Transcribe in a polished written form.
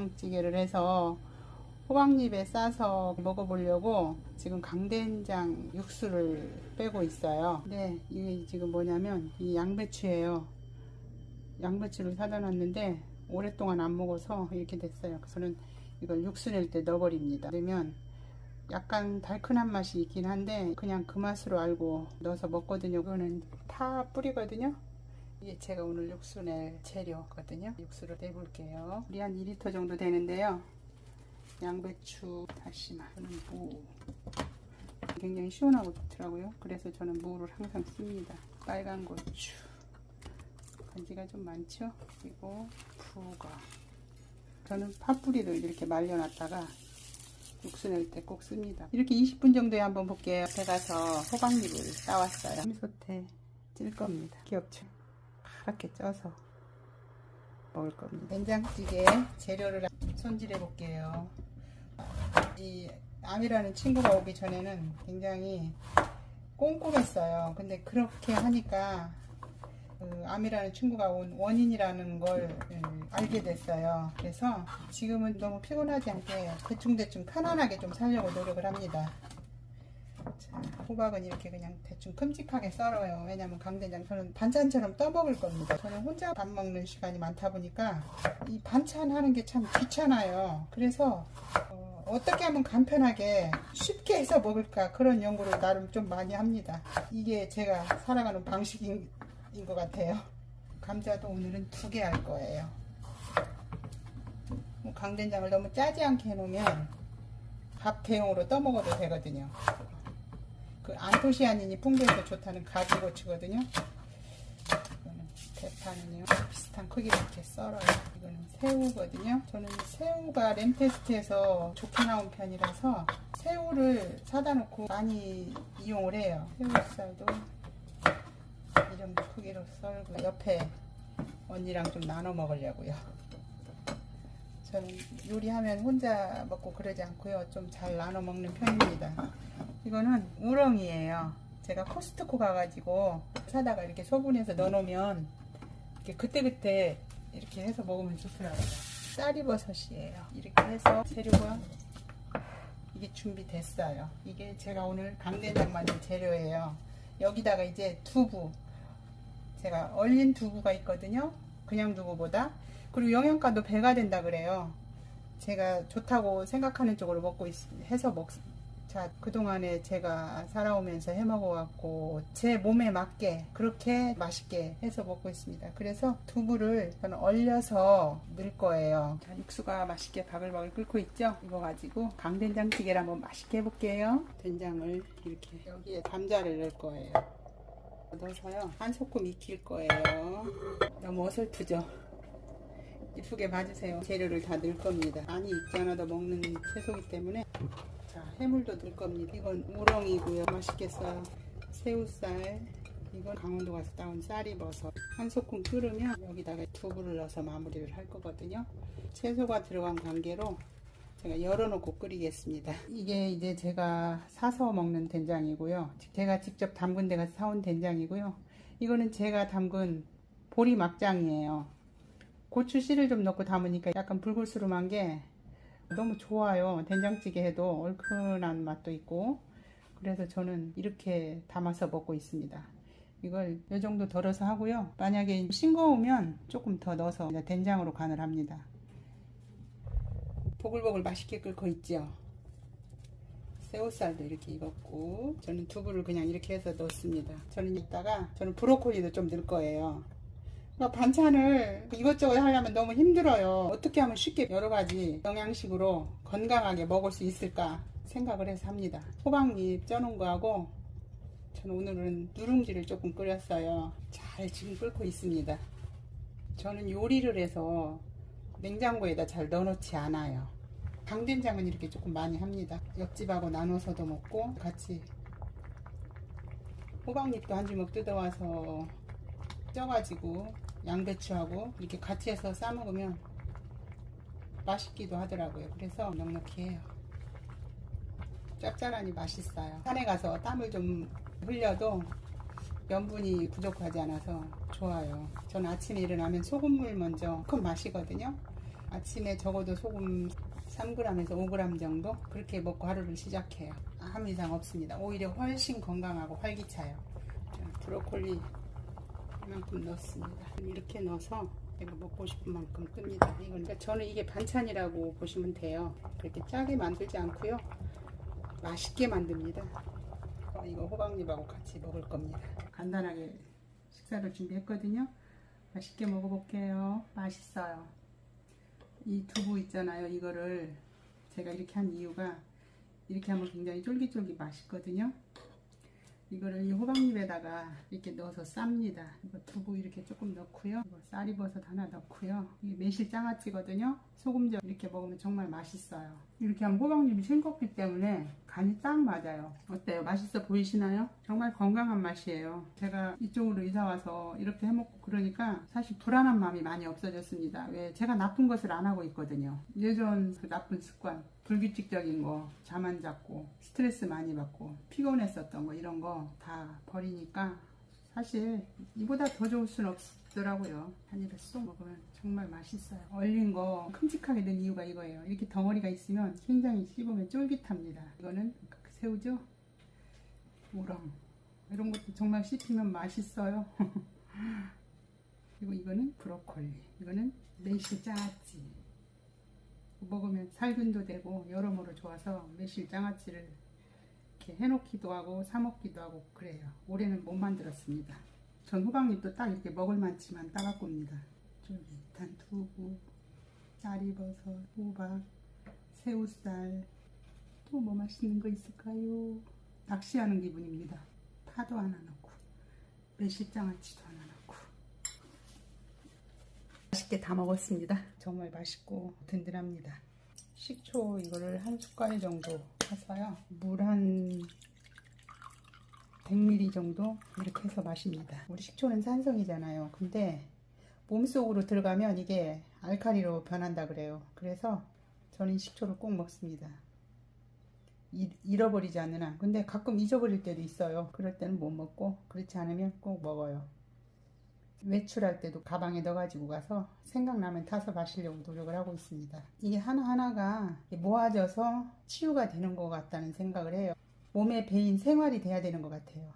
된장찌개를 해서 호박잎에 싸서 먹어보려고 지금 강된장 육수를 빼고 있어요. 근데 이게 지금 뭐냐면 이 양배추예요. 양배추를 사다 놨는데 오랫동안 안 먹어서 이렇게 됐어요. 저는 이걸 육수 낼 때 넣어버립니다. 그러면 약간 달큰한 맛이 있긴 한데 그냥 그 맛으로 알고 넣어서 먹거든요. 이거는 파 뿌리거든요. 이게 제가 오늘 육수 낼 재료거든요. 육수를 내볼게요. 우리 한 2리터 정도 되는데요. 양배추, 다시마, 저는 무. 굉장히 시원하고 좋더라고요. 그래서 저는 무를 항상 씁니다. 빨간 고추. 간지가 좀 많죠? 그리고 푸거. 저는 파뿌리를 이렇게 말려놨다가 육수 낼 때 꼭 씁니다. 이렇게 20분 정도에 한번 볼게요. 제가 가서 호박잎을 따왔어요. 햄소태 찔 겁니다. 귀엽죠? 파랗게 쪄서 먹을 겁니다. 된장찌개 재료를 손질해 볼게요. 이 암이라는 친구가 오기 전에는 굉장히 꼼꼼했어요. 근데 그렇게 하니까 그 암이라는 친구가 온 원인이라는 걸 알게 됐어요. 그래서 지금은 너무 피곤하지 않게 대충대충 편안하게 좀 살려고 노력을 합니다. 자, 호박은 이렇게 그냥 대충 큼직하게 썰어요. 왜냐면 강된장 저는 반찬처럼 떠먹을 겁니다. 저는 혼자 밥 먹는 시간이 많다 보니까 이 반찬 하는 게 참 귀찮아요. 그래서 어떻게 하면 간편하게 쉽게 해서 먹을까 그런 연구를 나름 좀 많이 합니다. 이게 제가 살아가는 방식인 것 같아요. 감자도 오늘은 2개 할 거예요. 강된장을 너무 짜지 않게 해놓으면 밥 대용으로 떠먹어도 되거든요. 그 안토시아닌이 풍부해서 좋다는 가지고추거든요. 이거는 대파는요 비슷한 크기로 이렇게 썰어요. 이거는 새우거든요. 저는 새우가 램테스트에서 좋게 나온 편이라서 새우를 사다 놓고 많이 이용을 해요. 새우살도 이 정도 크기로 썰고 옆에 언니랑 좀 나눠 먹으려고요. 저는 요리하면 혼자 먹고 그러지 않고요. 좀 잘 나눠 먹는 편입니다. 이거는 우렁이에요. 제가 코스트코 가가지고 사다가 이렇게 소분해서 넣어놓으면 이렇게 그때그때 이렇게 해서 먹으면 좋더라고요. 쌀이버섯이에요. 이렇게 해서 재료가 이게 준비됐어요. 이게 제가 오늘 강된장 만들 재료예요. 여기다가 이제 두부, 제가 얼린 두부가 있거든요. 그냥 두부보다. 그리고 영양가도 배가 된다 그래요. 제가 좋다고 생각하는 쪽으로 자, 그동안에 제가 살아오면서 해 먹어갖고 제 몸에 맞게 그렇게 맛있게 해서 먹고 있습니다. 그래서 두부를 저는 얼려서 넣을 거예요. 자, 육수가 맛있게 바글바글 끓고 있죠? 이거 가지고 강된장찌개를 한번 맛있게 해볼게요. 된장을 이렇게 여기에 감자를 넣을 거예요. 넣어서요 한 소끔 익힐 거예요. 너무 어설프죠? 이쁘게 봐주세요. 재료를 다 넣을 겁니다. 많이 익지 않아도 먹는 채소이기 때문에. 자, 해물도 넣을 겁니다. 이건 우렁이고요. 맛있겠어요. 새우살, 이건 강원도 가서 따온 쌀이버섯. 한 소끔 끓으면 여기다가 두부를 넣어서 마무리를 할 거거든요. 채소가 들어간 관계로 제가 열어놓고 끓이겠습니다. 이게 이제 제가 사서 먹는 된장이고요. 제가 직접 담근 데 가서 사온 된장이고요. 이거는 제가 담근 보리 막장이에요. 고추 씨를 좀 넣고 담으니까 약간 불글스름한 게 너무 좋아요. 된장찌개 해도 얼큰한 맛도 있고. 그래서 저는 이렇게 담아서 먹고 있습니다. 이걸 이 정도 덜어서 하고요. 만약에 싱거우면 조금 더 넣어서 된장으로 간을 합니다. 보글보글 맛있게 끓고 있죠. 새우살도 이렇게 익었고, 저는 두부를 그냥 이렇게 해서 넣습니다. 저는 이따가 브로콜리도 좀 넣을 거예요. 그러니까 반찬을 이것저것 하려면 너무 힘들어요. 어떻게 하면 쉽게 여러 가지 영양식으로 건강하게 먹을 수 있을까 생각을 해서 합니다. 호박잎 쪄놓은 거하고 저는 오늘은 누룽지를 조금 끓였어요. 잘 지금 끓고 있습니다. 저는 요리를 해서 냉장고에다 잘 넣어놓지 않아요. 강된장은 이렇게 조금 많이 합니다. 옆집하고 나눠서도 먹고 같이 호박잎도 한 주먹 뜯어와서 쪄가지고 양배추하고 이렇게 같이 해서 싸먹으면 맛있기도 하더라고요. 그래서 넉넉히 해요. 짭짤하니 맛있어요. 산에 가서 땀을 좀 흘려도 염분이 부족하지 않아서 좋아요. 저는 아침에 일어나면 소금물 먼저 큰 마시거든요. 아침에 적어도 소금 3g에서 5g 정도 그렇게 먹고 하루를 시작해요. 아무 이상 없습니다. 오히려 훨씬 건강하고 활기차요. 자, 브로콜리 이만큼 넣습니다. 이렇게 넣어서 제가 먹고 싶은 만큼 뜹니다. 이건 그러니까 저는 이게 반찬이라고 보시면 돼요. 그렇게 짜게 만들지 않고요. 맛있게 만듭니다. 이거 호박잎하고 같이 먹을 겁니다. 간단하게 식사를 준비했거든요. 맛있게 먹어볼게요. 맛있어요. 이 두부 있잖아요. 이거를 제가 이렇게 한 이유가 이렇게 하면 굉장히 쫄깃쫄깃 맛있거든요. 이거를 이 호박잎에다가 이렇게 넣어서 쌉니다. 이거 두부 이렇게 조금 넣고요. 이거 쌀이버섯 하나 넣고요. 이게 매실 장아찌거든요. 소금장 이렇게 먹으면 정말 맛있어요. 이렇게 하면 호박잎이 싱겁기 때문에 간이 딱 맞아요. 어때요? 맛있어 보이시나요? 정말 건강한 맛이에요. 제가 이쪽으로 이사와서 이렇게 해먹고 그러니까 사실 불안한 마음이 많이 없어졌습니다. 왜? 제가 나쁜 것을 안 하고 있거든요. 예전 그 나쁜 습관, 불규칙적인 거, 잠 안 잤고 스트레스 많이 받고 피곤했었던 거 이런 거 다 버리니까 사실 이보다 더 좋을 순 없더라고요. 한 입에 쏙 먹으면 정말 맛있어요. 얼린 거 큼직하게 된 이유가 이거예요. 이렇게 덩어리가 있으면 굉장히 씹으면 쫄깃합니다. 이거는 새우죠? 우렁 이런 것도 정말 씹히면 맛있어요. 그리고 이거는 브로콜리, 이거는 매실 장아찌. 먹으면 살균도 되고 여러모로 좋아서 매실 장아찌를 이렇게 해놓기도 하고 사 먹기도 하고 그래요. 올해는 못 만들었습니다. 전 호박잎도 딱 이렇게 먹을 만치만 따갖고 옵니다. 쫄깃한 두부, 쌀이버섯, 호박, 새우살, 또 뭐 맛있는 거 있을까요? 낚시하는 기분입니다. 파도 하나 넣고 매실 장아찌도 하나 넣고 맛있게 다 먹었습니다. 정말 맛있고 든든합니다. 식초 이거를 한 숟갈 정도 타서요. 물 한 100ml 정도 이렇게 해서 마십니다. 우리 식초는 산성이잖아요. 근데 몸속으로 들어가면 이게 알칼리로 변한다 그래요. 그래서 저는 식초를 꼭 먹습니다. 잃어버리지 않는 한. 근데 가끔 잊어버릴 때도 있어요. 그럴 때는 못 먹고 그렇지 않으면 꼭 먹어요. 외출할 때도 가방에 넣어가지고 가서 생각나면 타서 마시려고 노력을 하고 있습니다. 이게 하나하나가 모아져서 치유가 되는 것 같다는 생각을 해요. 몸에 배인 생활이 돼야 되는 것 같아요.